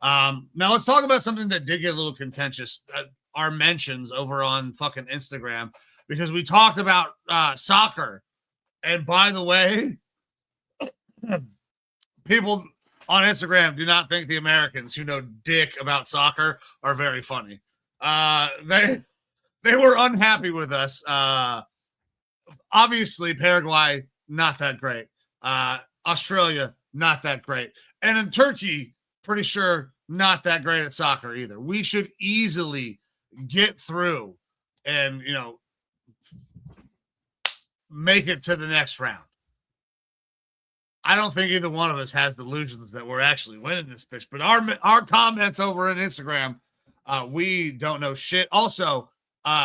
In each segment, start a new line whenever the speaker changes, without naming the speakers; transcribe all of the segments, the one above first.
Now let's talk about something that did get a little contentious. Our mentions over on fucking Instagram, because we talked about soccer. And by the way, people on Instagram do not think the Americans who know dick about soccer are very funny. They were unhappy with us. Obviously, Paraguay, not that great. Australia, not that great. And in Turkey, pretty sure not that great at soccer either. We should easily get through and, make it to the next round. I don't think either one of us has delusions that we're actually winning this bitch, but our comments over on Instagram, we don't know shit. Also,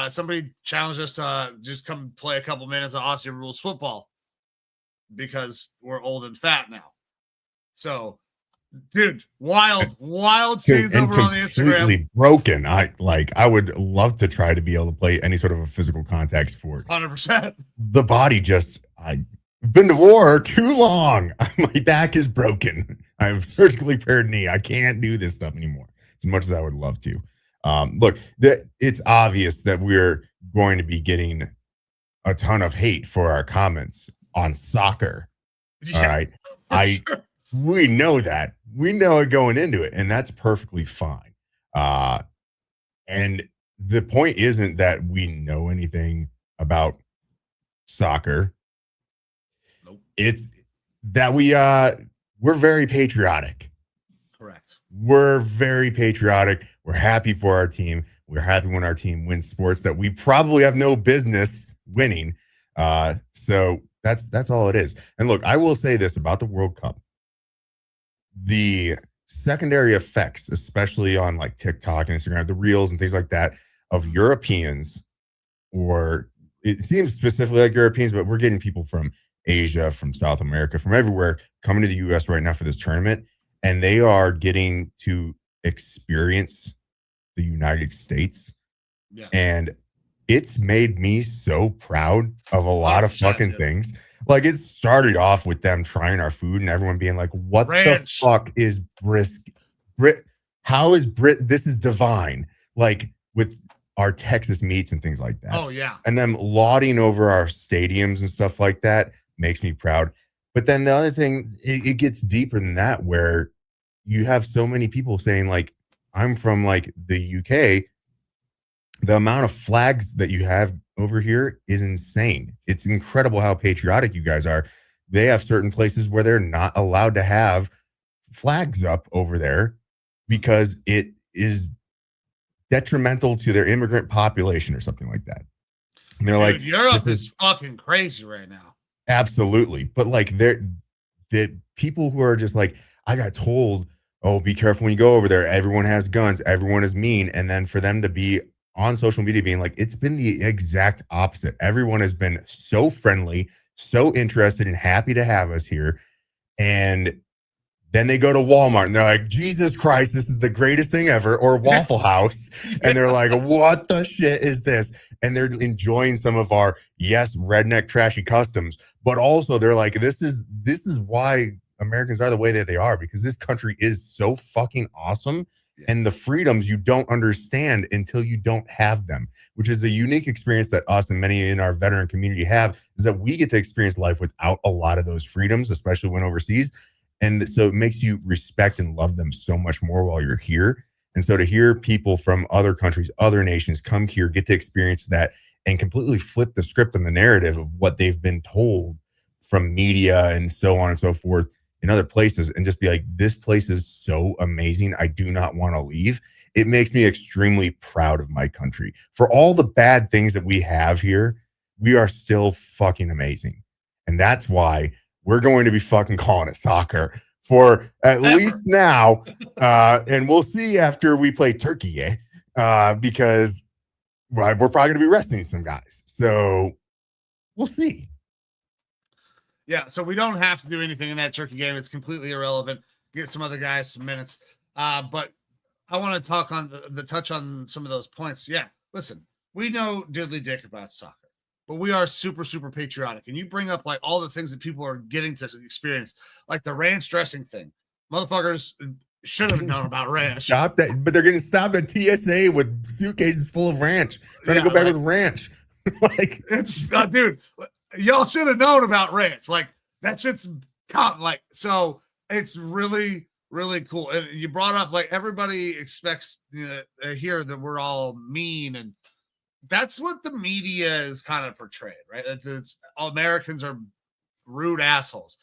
somebody challenged us to just come play a couple minutes of Aussie rules football because we're old and fat now. So, dude, wild scenes over on the Instagram.
Completely broken. I would love to try to be able to play any sort of a physical contact sport.
100%.
The body I've been to war too long. My back is broken. I have surgically repaired knee. I can't do this stuff anymore as much as I would love to. Look, it's obvious that we're going to be getting a ton of hate for our comments on soccer.
Yeah,
all right.
Sure.
We know that. We know it going into it, and that's perfectly fine. And the point isn't that we know anything about soccer.
Nope.
It's that we're very patriotic.
Correct.
We're very patriotic. We're happy for our team. We're happy when our team wins sports that we probably have no business winning. So that's all it is. And look, I will say this about the World Cup. The secondary effects, especially on like TikTok and Instagram, the reels and things like that of Europeans, or it seems specifically like Europeans, but we're getting people from Asia, from South America, from everywhere coming to the US right now for this tournament. And they are getting to experience the United States.
Yeah.
And it's made me so proud of a lot of fucking things. Like, it started off with them trying our food and everyone being like, what the fuck is how is this is divine. Like, with our Texas meats and things like that.
Oh, yeah.
And them lauding over our stadiums and stuff like that makes me proud. But then the other thing, it gets deeper than that, where you have so many people saying, like, I'm from like the UK. The amount of flags that you have over here is insane. It's incredible how patriotic you guys are. They have certain places where they're not allowed to have flags up over there because it is detrimental to their immigrant population or something like that. And they're like,
Europe is fucking crazy right now.
Absolutely. But like, the people who are just like, I got told, oh, be careful when you go over there. Everyone has guns. Everyone is mean. And then for them to be on social media being like, it's been the exact opposite. Everyone has been so friendly, so interested and happy to have us here. And then they go to Walmart and they're like, Jesus Christ, this is the greatest thing ever. Or Waffle House. And they're like, what the shit is this? And they're enjoying some of our, yes, redneck trashy customs. But also they're like, this is why Americans are the way that they are, because this country is so fucking awesome. And the freedoms you don't understand until you don't have them, which is a unique experience that us and many in our veteran community have, is that we get to experience life without a lot of those freedoms, especially when overseas. And so it makes you respect and love them so much more while you're here. And so to hear people from other countries, other nations come here, get to experience that and completely flip the script and the narrative of what they've been told from media and so on and so forth in other places, and just be like, this place is so amazing, I do not want to leave. It makes me extremely proud of my country. For all the bad things that we have here, we are still fucking amazing. And that's why we're going to be fucking calling it soccer for at least now. And we'll see after we play Turkey, because we're probably going to be resting some guys. So we'll see.
Yeah, so we don't have to do anything in that Turkey game. It's completely irrelevant. Get some other guys some minutes. But I want to talk on touch on some of those points. Yeah, listen, we know diddly dick about soccer, but we are super, super patriotic. And you bring up like all the things that people are getting to experience, like the ranch dressing thing. Motherfuckers Should have known about ranch.
Stop that. But they're going to stop at TSA with suitcases full of ranch, trying to go back with ranch. Like,
it's dude, y'all should have known about ranch. Like, that shit's like, so it's really, really cool. And you brought up, like, everybody expects here that we're all mean, and that's what the media is kind of portrayed, right? It's Americans are rude assholes.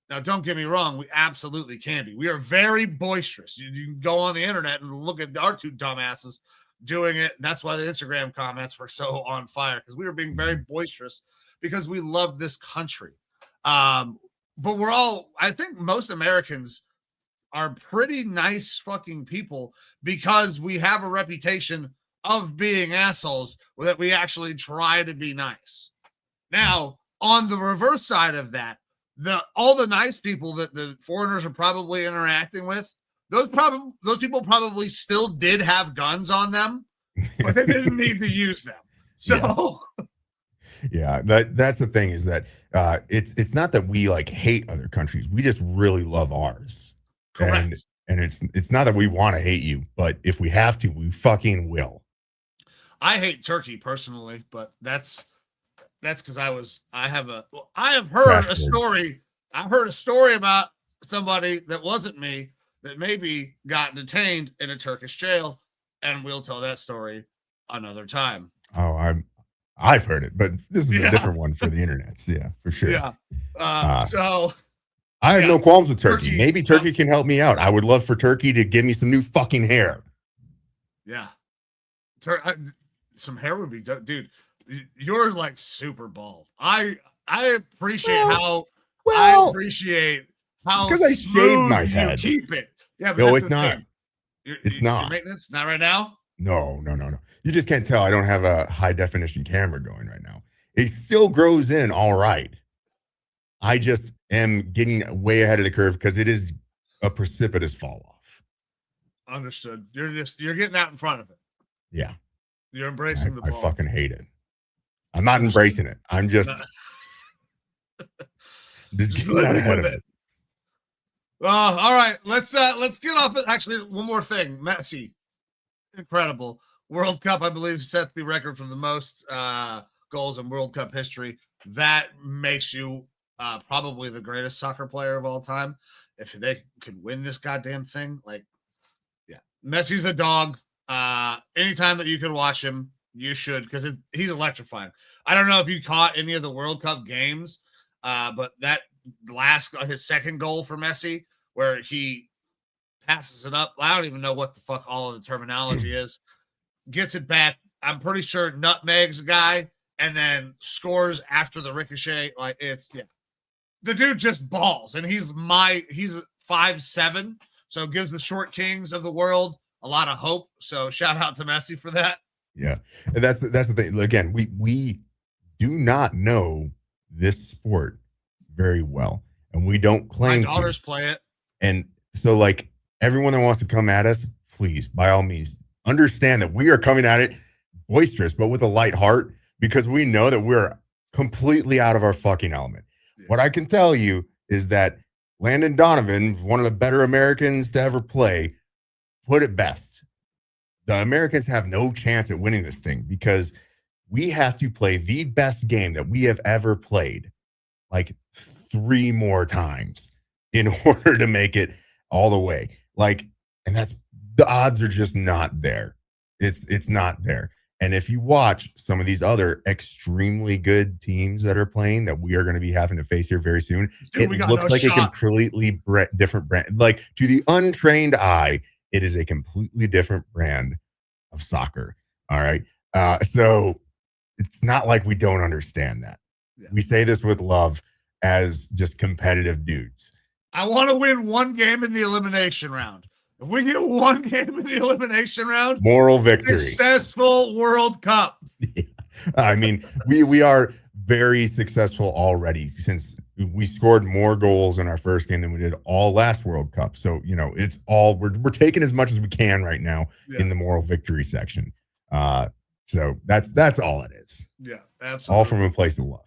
Now, don't get me wrong, we absolutely can be. We are very boisterous. You can go on the internet and look at our two dumbasses doing it. And that's why the Instagram comments were so on fire, because we were being very boisterous because we love this country. But we're all, I think most Americans are pretty nice fucking people because we have a reputation of being assholes, that we actually try to be nice. Now, on the reverse side of that, all the nice people that the foreigners are probably interacting with, those people probably still did have guns on them, but they didn't need to use them. So
yeah, that's the thing, is that it's not that we like hate other countries. We just really love ours.
Correct.
And it's not that we want to hate you, but if we have to, we fucking will.
I hate Turkey personally, but that's because I have heard a story. I heard a story about somebody that wasn't me that maybe got detained in a Turkish jail, and we'll tell that story another time.
Oh, I've heard it, but this is a different one for the internet. Yeah, for sure.
Yeah. So
I have no qualms with Turkey. Maybe Turkey can help me out. I would love for Turkey to give me some new fucking hair. Yeah.
Some hair would be, dude. You're like super bald. I appreciate how
because I shaved my head.
Keep it. Yeah, but
no, it's not. It's not.
Your maintenance? Not right now?
No. You just can't tell. I don't have a high definition camera going right now. It still grows in all right. I just am getting way ahead of the curve because it is a precipitous fall off.
Understood. You're getting out in front of it.
Yeah.
You're embracing the ball.
I fucking hate it. I'm not embracing it. I'm just getting out ahead of it.
All right. Let's get off it. Actually, one more thing. Messi, incredible. World Cup, I believe, set the record for the most goals in World Cup history. That makes you probably the greatest soccer player of all time. If they could win this goddamn thing, Messi's a dog. Anytime that you could watch him, you should, because he's electrifying. I don't know if you caught any of the World Cup games, but that his second goal for Messi, where he passes it up. I don't even know what the fuck all of the terminology is. Gets it back. I'm pretty sure nutmegs a guy and then scores after the ricochet. The dude just balls, and he's 5'7", so gives the short kings of the world a lot of hope. So shout out to Messi for that.
Yeah, and that's the thing. Again, we do not know this sport very well, and we don't claim.
My daughters play it,
and so everyone that wants to come at us, please, by all means, understand that we are coming at it boisterous, but with a light heart, because we know that we're completely out of our fucking element. Yeah. What I can tell you is that Landon Donovan, one of the better Americans to ever play, put it best. The Americans have no chance at winning this thing because we have to play the best game that we have ever played 3 more times in order to make it all the way. And that's, the odds are just not there. It's not there. And if you watch some of these other extremely good teams that are playing that we are going to be having to face here very soon, it looks like a completely different brand. To the untrained eye, it is a completely different brand of soccer. All right. So it's not like we don't understand that. Yeah. We say this with love as just competitive dudes.
I want to win one game in the elimination round. If we get one game in the elimination round,
moral victory,
successful World Cup.
Yeah. I mean, we are very successful already since we scored more goals in our first game than we did all last World Cup. So, it's all, we're taking as much as we can right now in the moral victory section. So that's all it is.
Yeah, absolutely.
All from a place of love.